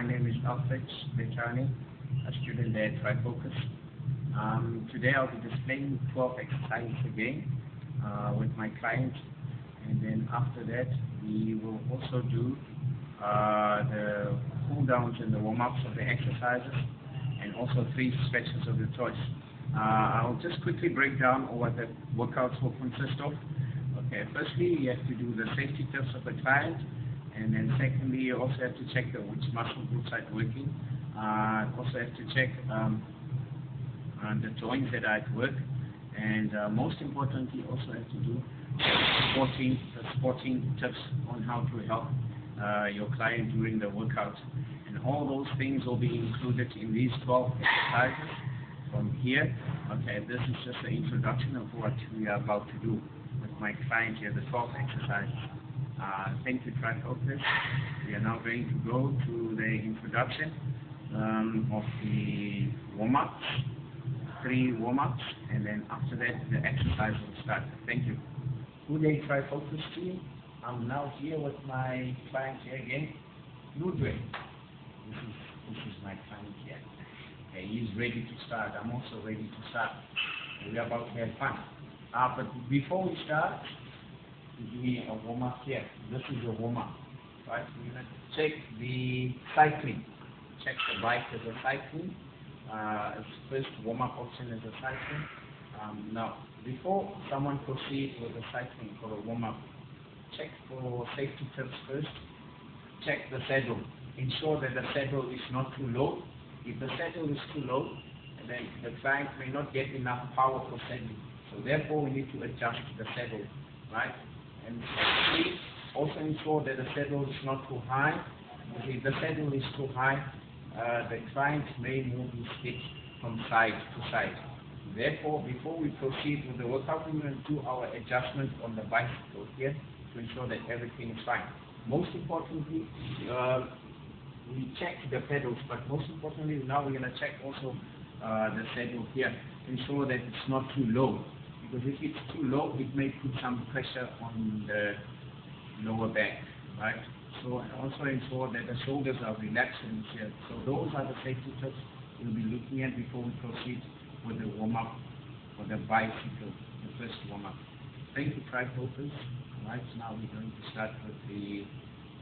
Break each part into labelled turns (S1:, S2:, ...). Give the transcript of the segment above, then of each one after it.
S1: My name is Alfred, a student there at Trifocus. Today I'll be displaying 12 exercises again with my client, and then after that we will also do the cool downs and the warm-ups of the exercises, and also 3 stretches of the choice. I'll just quickly break down what the workouts will consist of. Okay, firstly you have to do the safety tests of the client, and then secondly you also have to check which muscle groups are working. Also have to check the joints that are at work, and most importantly also have to do sporting tips on how to help your client during the workout. And all those things will be included in these 12 exercises from here. Okay, this is just an introduction of what we are about to do with my client here, the 12 exercises. Thank you, Trifocus. We are now going to go to the introduction of the warm-ups, 3 warm-ups, and then after that the exercise will start. Thank you. Good day, Trifocus team. I'm now here with my client here again, Ludwig. This is my client here. Okay, he's ready to start. I'm also ready to start. We're about to have fun. But before we start, give me a warm-up here. This is a warm-up, right? We're going to check the cycling. Check the bike as a cycling. Its first warm-up option is a cycling. Now, before someone proceeds with the cycling for a warm-up, check for safety tips first. Check the saddle. Ensure that the saddle is not too low. If the saddle is too low, then the client may not get enough power for saddling. So therefore, we need to adjust the saddle, right? And secondly, also ensure that the saddle is not too high. If the saddle is too high, the client may move his stick from side to side. Therefore, before we proceed with the workout, we will do our adjustment on the bicycle here to ensure that everything is fine. Most importantly, we check the pedals, but most importantly, now we're going to check also the saddle here to ensure that it's not too low. Because if it's too low, it may put some pressure on the lower back, right? So also ensure that the shoulders are relaxed and here. So those are the safety tips we'll be looking at before we proceed with the warm-up for the bicycle, the first warm-up. Thank you, Trifocus. Right, now we're going to start with the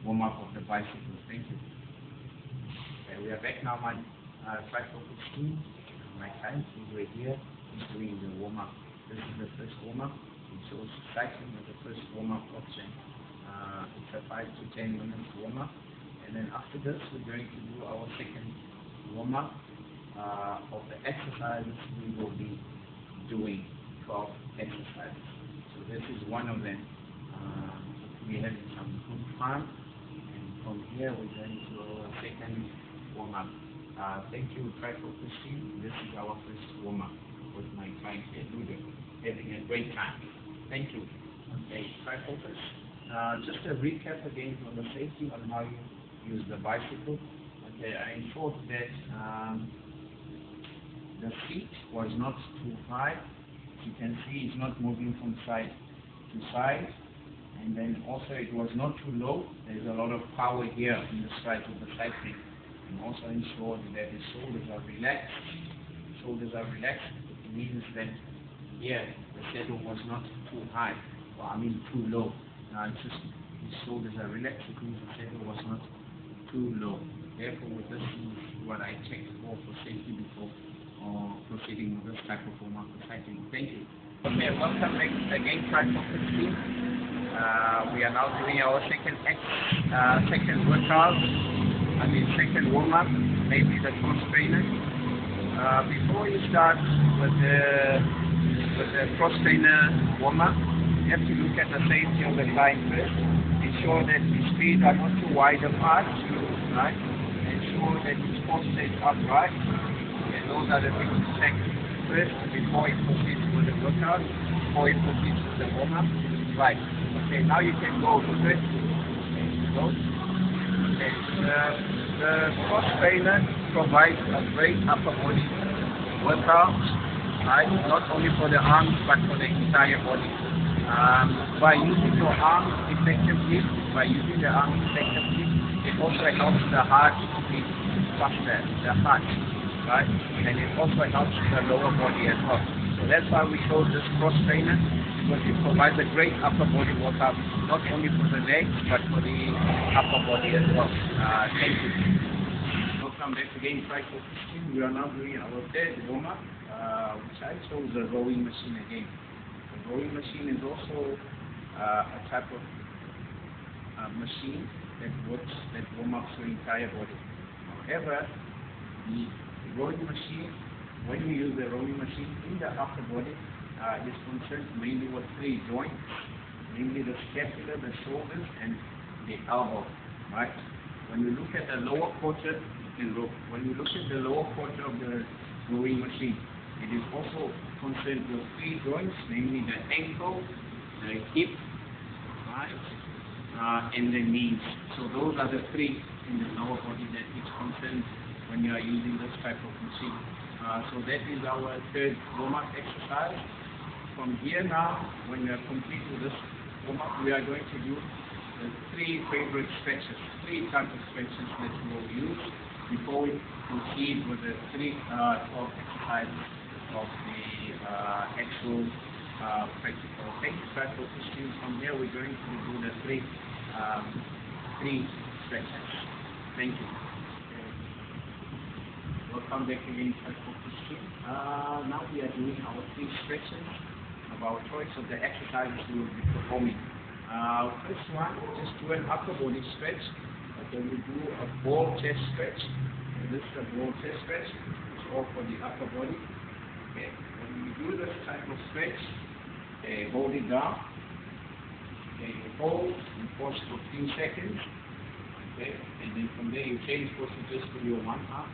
S1: warm-up of the bicycle. Thank you. Okay, we are back now, my Trifocus team. My client is right here. He's doing the warm-up. This is the first warm-up. It shows cycling as the first warm-up option. It's a 5 to 10 minutes warm-up. And then after this, we're going to do our second warm-up of the exercises we will be doing, 12 exercises. So this is one of them. We're having some good fun. And from here, we're going to our second warm-up. Thank you, Trifocus team. This is our first warm-up with my client here, Ludwig. Having a great time. Thank you. Okay, Trifocus. Just a recap again on the safety on how you use the bicycle. Okay, I ensured that the seat was not too high. As you can see, it's not moving from side to side. And then also it was not too low. There's a lot of power here in the side of the cycling. And also ensure that the shoulders are relaxed. Shoulders are relaxed. It means that here the saddle was not too high, or I mean too low. It's just the shoulders are relaxed. It means the saddle was not too low. Therefore, with this is what I checked for safety before proceeding with this type of warm-up for cycling. Thank you. Okay, welcome back again, Trifocus team. We are now doing our second workout. Second warm-up, maybe the cross trainer. Before you start with the cross trainer warm-up, you have to look at the safety of the client first. Ensure that his feet are not too wide apart, right? Ensure that his posture is upright. And those are the things to check first before he proceeds with the workout, before he proceeds with the warm-up. Right. Okay, now you can go with it. Go. Okay. The cross trainer provides a great upper body workout, right? Not only for the arms but for the entire body. By using your arms effectively, it also helps the heart to beat faster, the heart, right? And it also helps the lower body as well. So that's why we chose this cross trainer, because it provides a great upper body workout, not only for the legs, but for the upper body as well. Thank you. Welcome back again, Trifocus team. We are now doing our third warm-up, which I chose the rowing machine again. The rowing machine is also a type of machine that warm up your entire body. However, the rowing machine, when you use the rowing machine in the upper body, is concerned mainly with three joints, mainly the scapula, the shoulders, and the elbow. Right? When you look at the lower quarter, when you look at the lower quarter of the rowing machine, it is also concerned with three joints, namely the ankle, the hip, right? And the knees. So those are the three in the lower body that is concerned when you are using this type of machine. So that is our third warm-up exercise. From here now, when we are complete with this warm-up, we are going to do the three favorite stretches, three types of stretches that we will use before we proceed with the 12 exercises of the actual practical. Thank you, Trifocus team. From here, we're going to do the three stretches. Thank you. Welcome back again, Trifocus team. Now we are doing our three stretches of our choice of the exercises we will be performing. First one, just do an upper body stretch. Okay, we do a ball chest stretch. This is a ball chest stretch. It's all for the upper body. Okay, when we do this type of stretch, hold it down. Okay, you hold and pause for a few seconds. Okay, and then from there you change positions to your one arm.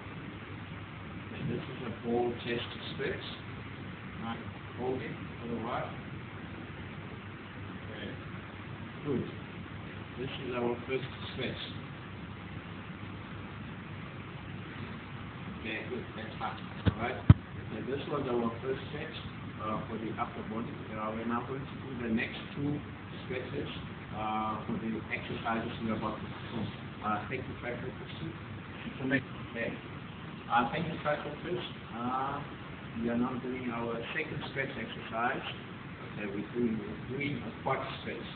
S1: Okay, this is a ball chest stretch. Right, hold it for a while. Okay, good. This is our first stretch. Okay, good. That's fine. All right. Okay, this was our first stretch for the upper body. We're now going to do the next two stretches for the exercises we're about to perform. Thank you, Trifocus. Okay. Thank you, Trifocus. We are now doing our second stretch exercise. Okay, we're doing a quad stretch.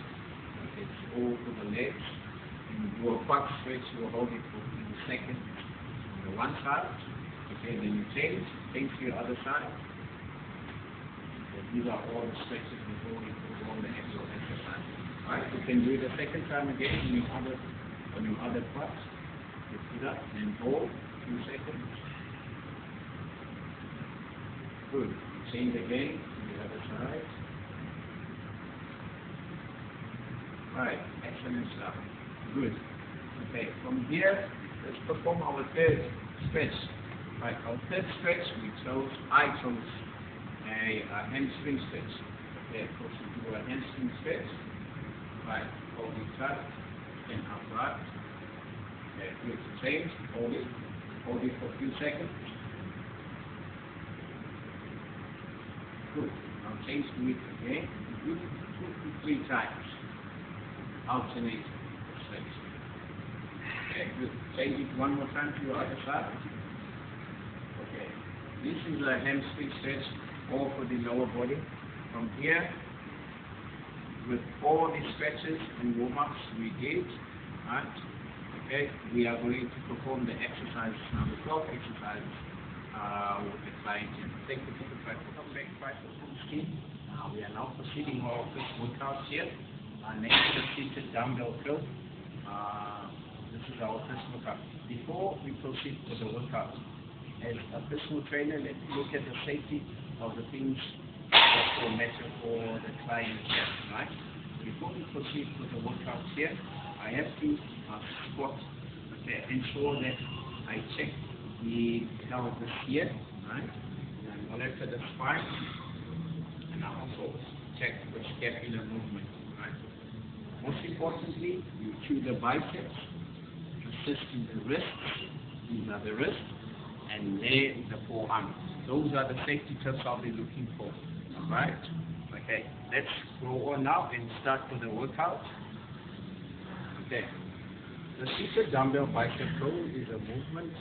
S1: Okay, it's all for the legs. And you do a quad stretch, you hold it for a second on the one side. Okay, then you change to your other side. Okay, these are all the stretches before we perform the actual exercise. Alright, you can do it a second time again on your other quad. Lift it up and hold 2 seconds. Good. Change again to the other side. Alright, excellent stuff. Good. Okay, from here, let's perform our third stretch. Right, our third stretch, I chose a hamstring stretch. Okay, of course we do a hamstring stretch. Right, hold it tight, then upright. Okay, good. Change, hold it for a few seconds. Good. Now change to it again. Do 2 to 3 times. Alternate stretch. Okay, good. Change it one more time to your other side. Okay. This is a hamstring stretch, all for the lower body. From here, with all the stretches and warm-ups we did, right? Okay, we are going to perform the exercises now, the 12 exercises with the client. Thank you for the Trifocus team. We are now proceeding with our first workout here. Next to the seated dumbbell curl. This is our first workout. Before we proceed with the workout, as a personal trainer, let's look at the safety of the things that will matter for the client here, right? Before we proceed with the workout here, I have to squat, okay, ensure that I check the pelvis here, right? And monitor the spine, and I also check the scapular movement, right? Most importantly, you cue the biceps, assist in the wrists, these are the wrists, and there is the forearm. Those are the safety tips I'll be looking for. Alright? Okay, let's go on now and start with the workout. Okay. The seated dumbbell bicep curl is a movement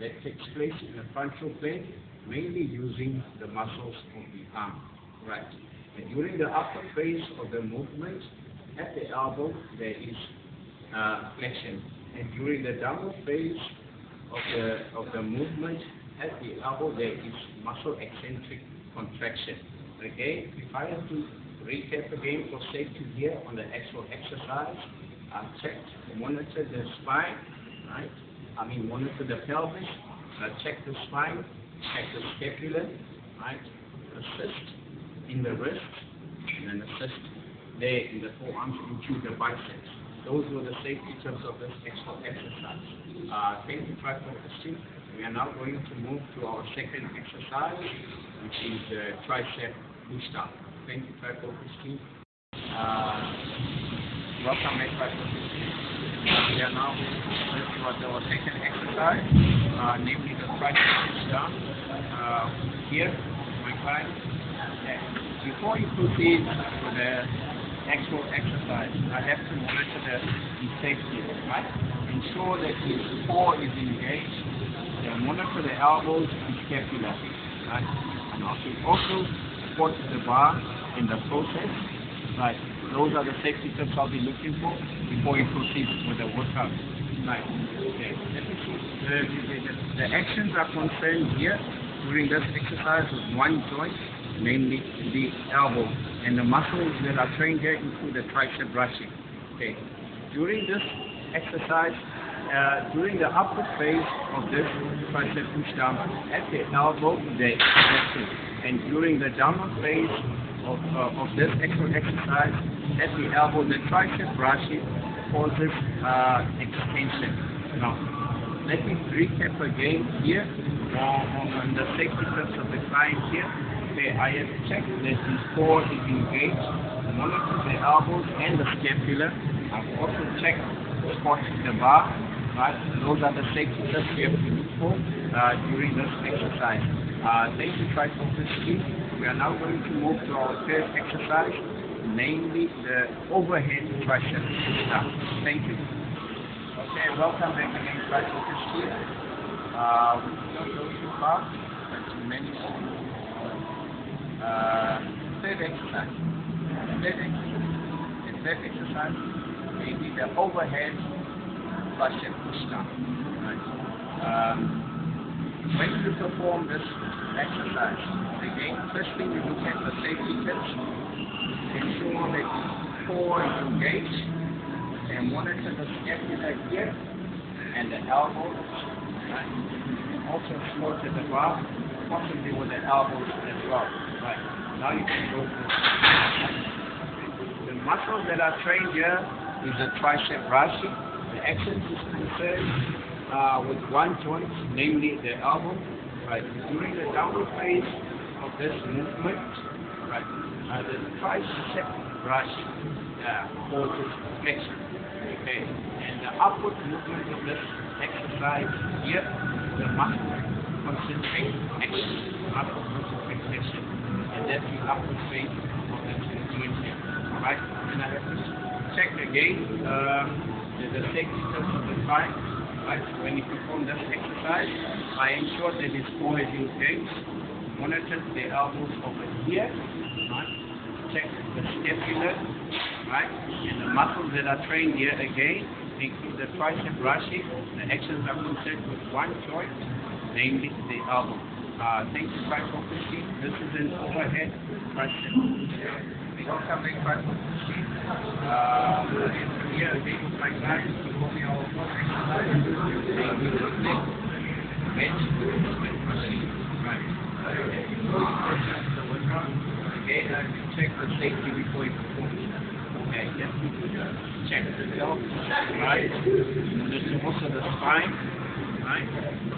S1: that takes place in the frontal plane, mainly using the muscles of the arm. Right. And during the upper phase of the movement, at the elbow, there is flexion. And during the downward phase of the movement, at the elbow, there is muscle eccentric contraction. Okay, if I have to recap again for safety here on the actual exercise, check, monitor the spine, right? Monitor the pelvis, check the spine, check the scapula, right? Assist in the wrist, and then assist there in the forearms into the biceps. Those were the safety tips of this actual exercise. Thank you, Trifocus team. We are now going to move to our second exercise, which is the tricep push-down. Thank you, Trifocus team. Welcome, Trifocus team. We are now going to our second exercise, namely the tricep push-down. Here, my client. Before you proceed with the actual exercise, I have to monitor the safety, right? Ensure that his core is engaged. Monitor the elbows and scapula, right? And also support the bar in the process, right? Those are the safety tips I'll be looking for before you proceed with the workout, right? Okay. Let me see. The actions are concerned here during this exercise with one joint, namely the elbow, and the muscles that are trained here include the tricep brushing. Okay. During this exercise, during the upper phase of this tricep push down, at the elbow there is flexion, and during the downward phase of this actual exercise, at the elbow the tricep brushing causes extension. Now, let me recap again here on the safety tips of the client here. Okay, I have checked that his core is engaged, monitor the elbows and the scapula. I've also checked the bar, right? Those are the safety tips we have to look for during this exercise. Thank you, Trifocus team. We are now going to move to our third exercise, namely the overhead tricep push-down. Thank you. Okay, welcome back again, Trifocus team. We don't go too far, but to many third exercise. The third exercise may be the overhead tricep push-down. Right. When you perform this exercise, again, first thing you look at the safety tips. Ensure that the core is engaged, and monitor the scapula here and the elbow. Right. Also support the bar, possibly with the elbows as well. Right. Now you can go to the muscles that are trained here is the tricep brushing. The action is concerned with one joint, namely the elbow. Right. During the downward phase of this movement, right, the tricep brushing causes flexion. Okay. And the upward movement of this exercise here, the muscle concentrate action. Muscle concentrate action. And that's the upward phase of this movement here. Alright? And I have to check again the safety tips of the client. Right? When you perform this exercise, I ensure that his core is engaged. Monitor the elbows over here. Right? Check the scapula. Right? And the muscles that are trained here again include the tricep brushing. The actions are concerned with one joint, namely the elbow. Thank you, Trifocus team. This is an overhead tricep. Welcome back, Trifocus team. Here again with my clients, performing our first exercise. We will take bench machine. Right. Again, I have to check the safety before you perform. Okay, just check the belt, right? Also the spine, right?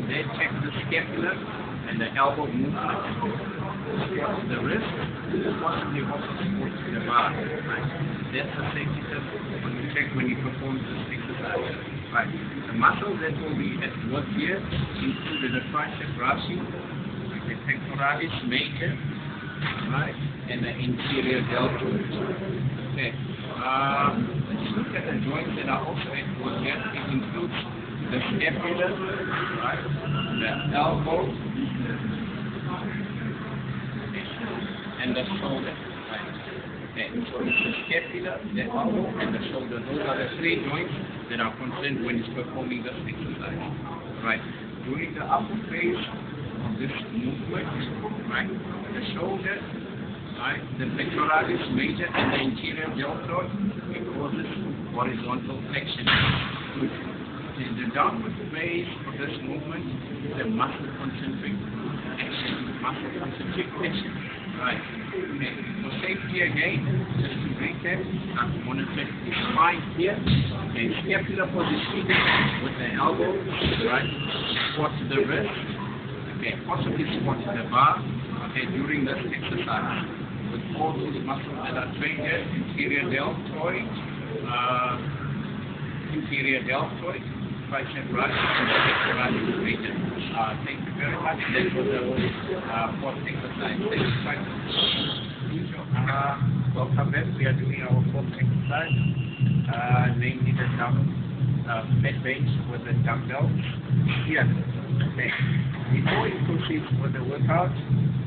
S1: Then check the scapula and the elbow movement. Support the wrist, possibly also support the bar, right? That's the safety tip when you check when you perform this exercise, right? The muscles that will be at work here include the tricep brushing, the pectoralis major, right? And the inferior deltoid. Okay. Let's look at the joints that are also at work here. It includes the scapula, right? the elbow, and the shoulder. Right. Okay. So it's the scapula, the elbow, and the shoulder. Those are the three joints that are concerned when it's performing this exercise. Right. During the upper phase of this movement, right, the shoulder, right, the pectoralis major and the anterior deltoid, it causes horizontal flexion. In the downward phase of this movement, the muscle concentric action, right. Okay. For safety again, just to recap, I've monitored the spine here, okay, scapular position with the elbow, right, squat to the wrist, okay, possibly squat to the bar, okay, during this exercise. With all those muscles that are trained here, inferior deltoid, tricep brush, and the pectoralis major. Thank you very much. That was the fourth exercise. Thank you quite much. Welcome back. We are doing our fourth exercise, namely the bed bench with the dumbbell. Here. Okay. Before you proceed with the workout,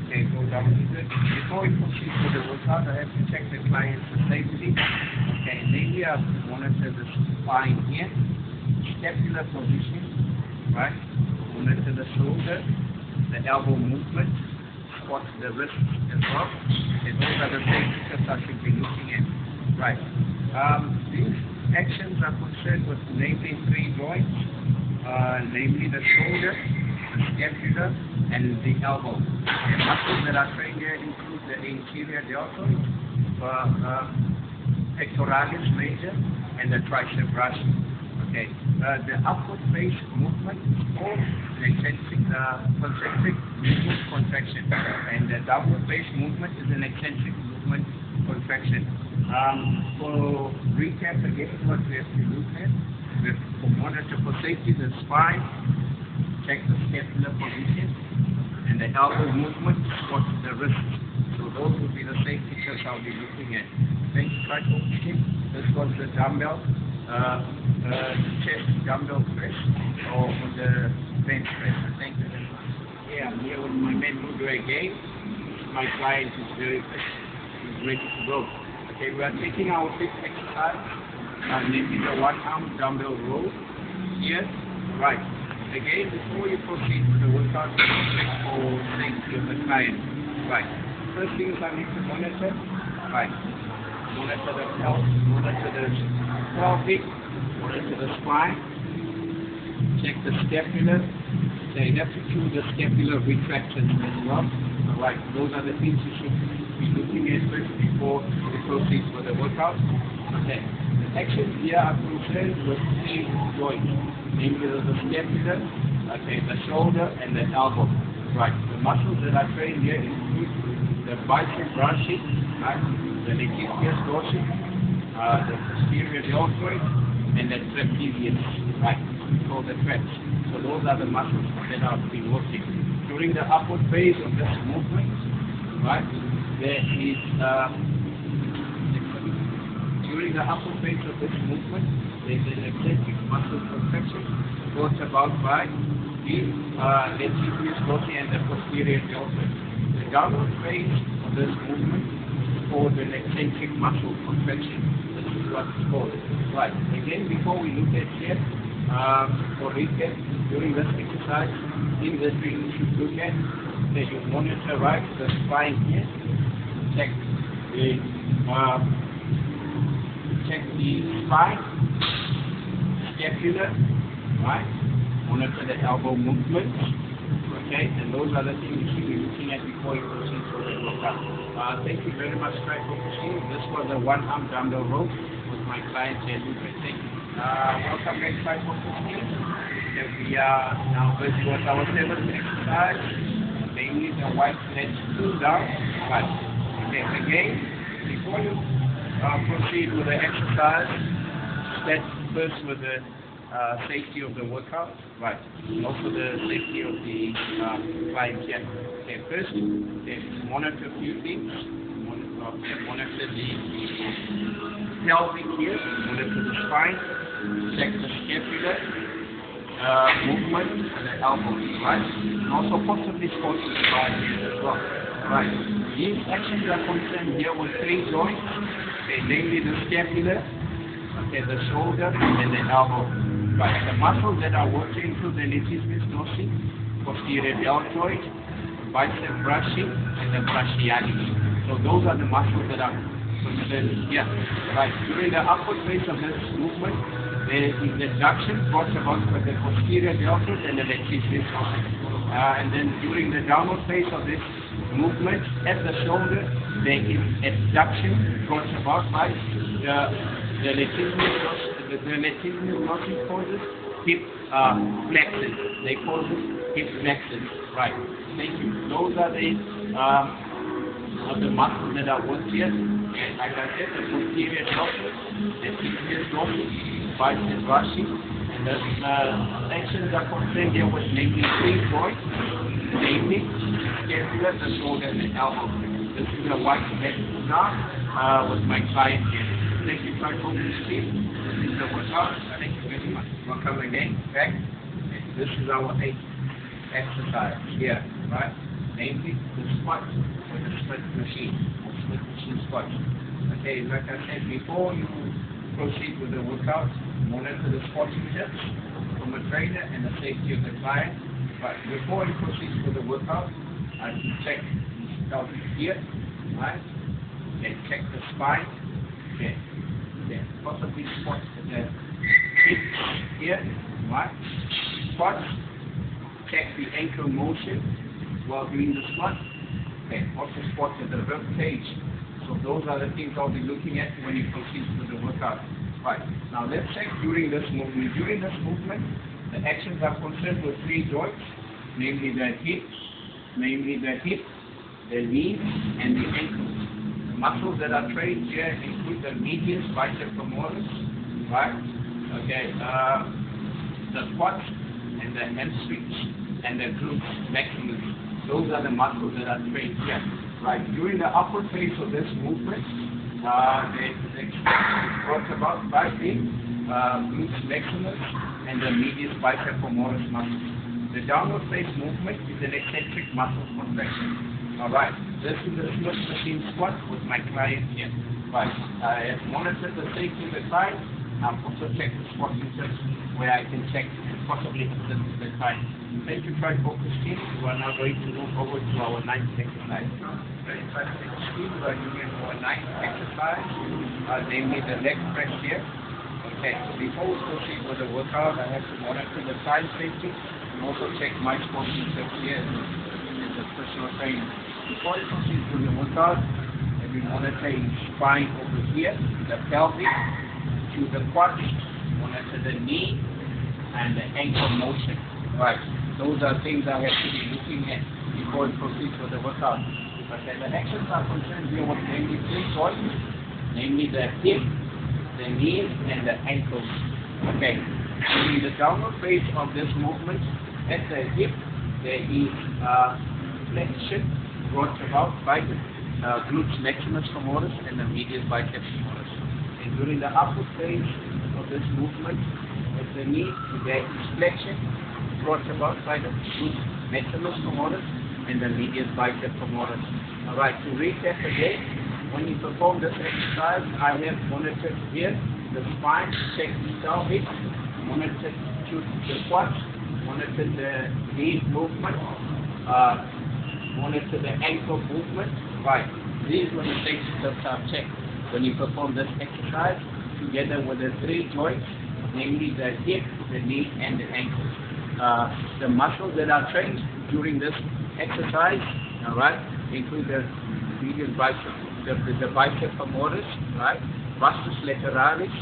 S1: okay, go down with it. Before we proceed with the workout, I have to check the client's safety. Okay, namely I monitor the spine here, scapular position, right? Monitor the shoulder, the elbow movement, squat the wrist as well. Okay, those are the safety steps I should be looking at. Right. These actions are concerned with namely three joints, namely the shoulder, the scapula, and the elbow. The muscles that are trained here include the anterior deltoid, pectoralis major, and the tricep brush. Okay. The upward face movement is called an concentric movement contraction, and the downward face movement is an eccentric movement contraction. For recap again, what we have to look at, we have to monitor for safety the spine, check the scapular position, and the elbow movement, squat the wrist. So those will be the safety steps I'll be looking at. Thank you, Trifocus. This was the dumbbell, chest dumbbell press, or the bench press. Thank you very much. Yeah, I'm here with my man Mudo again. My client is very fit. He's ready to go. Okay, we are taking our fifth exercise, namely the one-arm dumbbell row. Here, right. Again, before you proceed with the workout, check for safety of the client. Right. First things I need to monitor. Right. Monitor the pelvic, monitor the spine, check the scapula. They have to do the scapular retraction as well. Alright, those are the things you should be looking at first before you proceed with the workout. Okay. The actions here are concerned with three joints, namely the scapula, okay, the shoulder, and the elbow. Right. The muscles that are trained here include the bicep brachii, right, the latissimus dorsi, the posterior deltoid, and the trapezius, right, we call the traps. So those are the muscles that are being working. During the upward phase of this movement, right, there is, during the upward phase of this movement, there is an eccentric muscle contraction brought about by the latissimus dorsi and the posterior deltoid. The downward phase of this movement is called an eccentric muscle contraction. This is what it's called. Right. Again, before we look at here, for recap, during this exercise, things that we should look at, that you monitor, right, the spine here, check the spine, scapula, right, monitor the elbow movement, okay, and those are the things you should be looking at before you proceed to the workout. Thank you very much, Trifocus. This was a one-arm dumbbell row with my client here, Alfred. Thank you. Welcome back, Trifocus. We are now busy with our seventh exercise, namely the white ledge pull down. Right. Okay, again, before you proceed with the exercise, let's first with the safety of the workout, right, and also the safety of the client here. Okay, first, monitor a few things. Monitor the pelvic here, monitor the spine, check the scapula, movement and the elbows, right? And also possibly sports with the biceps as well, right? These actions are concerned here with three joints, okay, namely the scapula, okay, the shoulder, and the elbow. Right, the muscles that are working include the latissimus dorsi, posterior deltoid, bicep brachii, and the brachialis. So those are the muscles that are considered here. Right, during the upward phase of this movement, there is the adduction brought about by the posterior deltoid and the latissimus dorsi. And then during the downward phase of this movement at the shoulder, there is adduction brought about by the latissimus dorsi. The latissimus dorsi causes hip flexors. They cause hip flexors. Right. Thank you. Those are the muscles that are worked here. And like I said, the posterior deltoid, the latissimus dorsi, bicep brachii, and the sections are concerned here with namely three joints, namely scapula, the shoulder, and the elbow. This is a white webinar with my client here. Thank you, Trifocus team. This is the workout. Thank you very much. Welcome again. Back. This is our eighth exercise here, right? Namely the squat with the split machine, or split machine squat. Okay, like I said before, you proceed with the workout, monitor the squatting tips from a trainer and the safety of the client. But before you proceed with the workout, I can check the pelvic here, right? Okay, check the spine. Okay. Okay. Possibly squat with the hips here, right? Squat. Check the ankle motion while doing the squat. Okay. Also squat with the rib cage. So those are the things I'll be looking at when you proceed with the workout. Right. Now let's check during this movement. During this movement, the actions are concerned with three joints, namely the hip, the knee, and the ankle. The muscles that are trained here include the medius bicep femoris, right? Okay. The quads and the hamstrings and the glutes maximus. Those are the muscles that are trained here. Right, during the upward phase of this movement, the extension is brought about by the glutes maximus and the medius bicep femoris muscles. The downward phase movement is an eccentric muscle contraction. Alright, this is the split machine squat with my client here. Right, I have monitored the safety of the client. I've also checked the squatting tips where I can check and possibly assist the client. Thank you, Trifocus team. We are now going to move over to our ninth exercise. Very Trifocus team, we are doing our ninth exercise, namely the leg press here. Okay, so before we proceed with the workout, I have to monitor the side safety and also check my squatting tips here as a personal trainer. Before you proceed with the workout, I'll be monitoring spine over here, the pelvic, to the quads, monitor the knee and the ankle motion. Right, those are things I have to be looking at before we proceed with the workout. Okay, the actions are concerned here with namely three joints, namely the hip, the knees, and the ankles. Okay, during the downward phase of this movement, at the hip, there is flexion brought about by the glutes maximus femoris and the medius bicep femoris. And during the upward phase of this movement, at the knee, there is flexion brought about by the glutes maximus femoris and the medius bicep femoris. Alright, to recap again, when you perform this exercise, I have monitored here the spine, check the pelvic, monitored the quads, monitored the knee movement, monitor the ankle movement. Right, these were the safety tips I've checked when you perform this exercise together with the three joints, namely the hip, the knee, and the ankle. The muscles that are trained during this exercise, all right, include the medius bicep, the bicep femoris, right, vastus lateralis,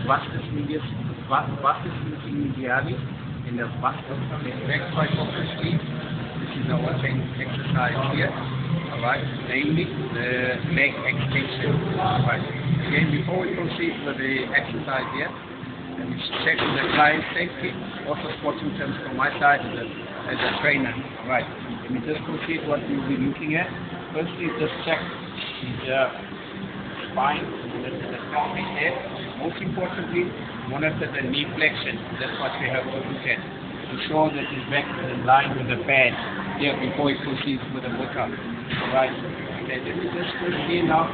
S1: vastus medius, vastus intermedialis, and the vastus lateralis. This is our training exercise here. Alright, namely the leg extension. Alright. Again, before we proceed with the exercise here, let me check the client safety, also squatting terms from my side as a trainer. Alright, let me just proceed what we'll be looking at. Firstly, just check the spine, monitor the pelvic head. Most importantly, monitor the knee flexion. That's what we have to look at. ensure that his back is in line with the pad here before he proceeds with the workout. Alright. Okay, let me just put here now.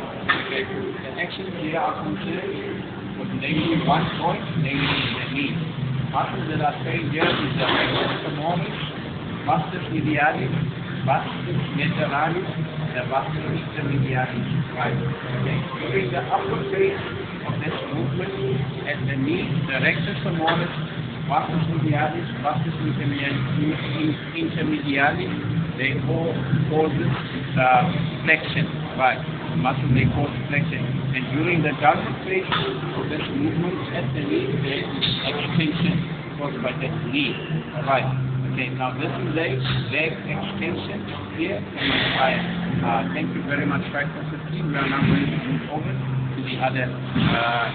S1: Okay, the actions here are concerned with namely one point, namely the knee. Muscles that are trained here is the rectus femoris, vastus medialis, vastus lateralis, the vastus intermedialis. Right. Okay. During the upper phase of this movement at the knee, the rectus femoris, vastus medialis, vastus intermedialis, they all causes flexion. Right. The muscle may cause flexion. And during the downward phase of this movement at the knee, there is extension caused by the knee. Alright. Okay, now this is a leg extension here from my side. Thank you very much, Trifocus team. We are now going to move over to the other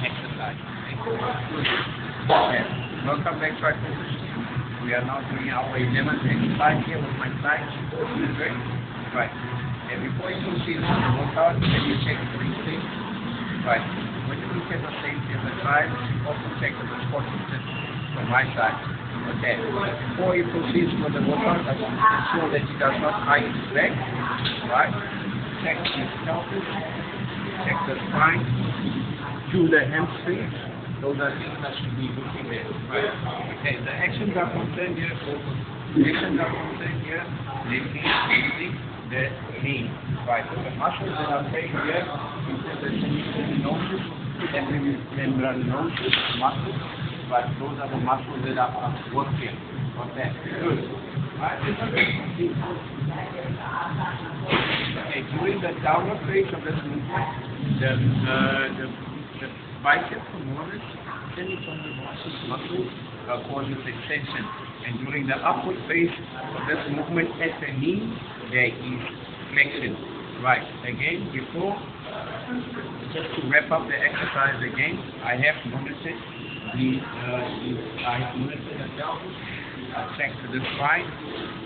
S1: exercise. Thank you. Okay. Welcome back, Trifocus team. We are now doing our 11th exercise here with my side. Right. And before you proceed on the workout, can you check three things? Right. When you look at the safety of the drive, also check the support system from my side. Okay. Before you proceed with the workout, ensure that he does not hide his leg. Right. Check his pelvis. Check the spine. Do the hamstrings. Those are things that should be looking at. Right. Okay. The actions are concerned here. Lifting, the knee. Right. So the muscles that are trained here include the semimembranosus and membranosus muscles. But those are the muscles that are working. Okay. Good. Right. Okay. During the downward phase of this movement, the bicep femoris, semifemoris muscle causes extension. And during the upward phase of this movement at the knee, there is flexion. Right. Again, before, just to wrap up the exercise again, I have monitored the pelvis, checked the spine,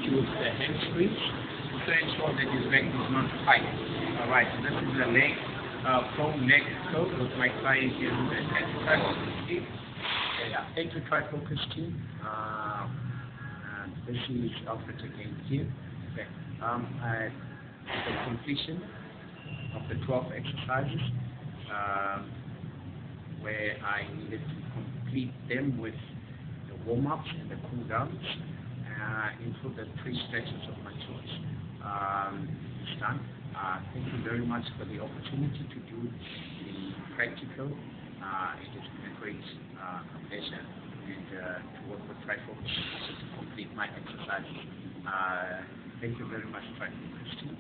S1: choose the hamstrings, to ensure that his back is not tight. Alright, so this is the leg, prone leg curl with my client here in the Trifocus team. Thank you, Trifocus team. This is Alfred again here. Okay. At the completion of the 12 exercises, where I needed to complete them with the warm-ups and the cool-downs, include the 3 stretches of my choice. It's done. Thank you very much for the opportunity to do the practical. It has been a great pleasure and to work with Trifocus to complete my exercises. Thank you very much, Trifocus team.